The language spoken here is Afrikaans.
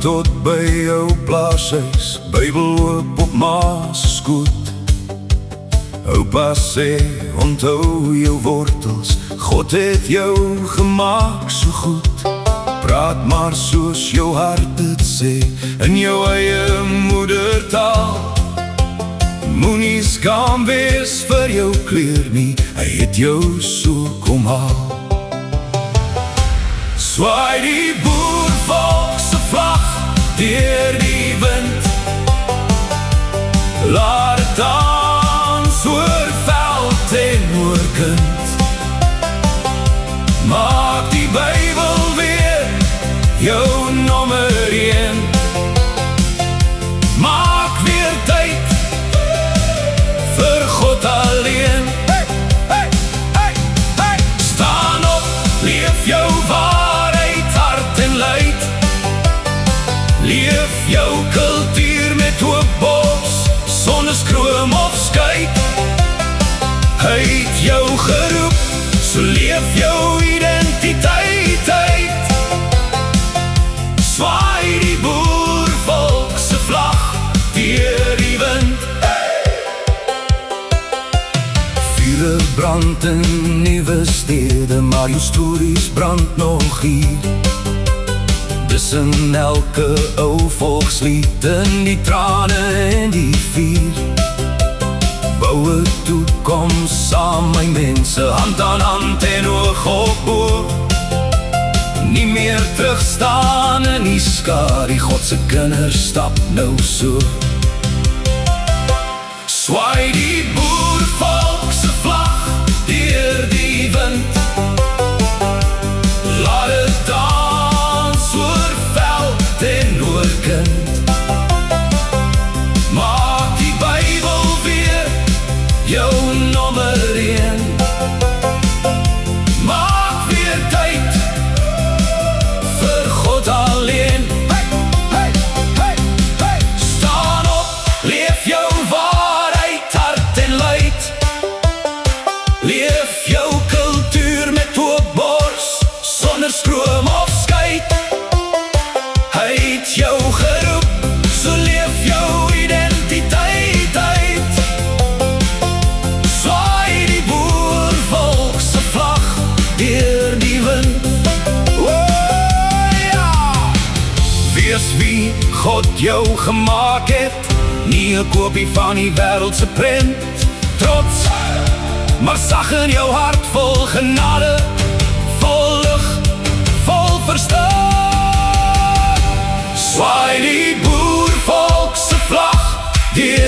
tot by jou plaashuis, Bybel oop op ma se skoot. Oupa sê, onthou jou wortels, God het jou gemaak so goed. Praat maar soos jou hart het sê, in jou eie moedertaal. Moenie skaam wees vir jou kleur nie, hy het jou so kom haal. Swaai die boervolk se vlag deur die wind, laat het dans oor veld en oor kind. Maak die Bybel weer jou nommer 1. Maak weer tyd vir God alleen. Hey, hey, hey. Staan op, leef jou waarheid, hart en leid. Leef jou kultuur met oop bors, sonder skroom of skyk. Hy het jou geroep, so leef jou identiteit uit. Swaai die boervolk se vlag deur die wind. Vuur brand in nuwe stede, maar jou stories brand nog hier. Dis in elke ou volkslied, in die trane en die vuur. Bou 'n toekoms saam, my mense, hand aan hand en oog op oog. Nie meer terugstaan in die skadu, God se kinders stap nou so. Swaai die boervolk se vlag deur die wind, laat het dans oor veld en oor kind. Maak die Bybel weer jou nommer 1. Maak weer tyd vir God alleen. Hey, hey, hey, hey. Staan op, leef jou waarheid, hart en leid. Leef jou kultuur met oop bors, sonder skroom of skyk. Hy het jou geroep, so leef jou identiteit uit. Swaai die boervolk se vlag deur die wind. Wees wie God jou gemaak het, nie 'n kopie van die wêreld se prent. Trots, maar sag in jou hart, vol genade, vol lig, vol verstaan. Swaai die boervolk se vlag deur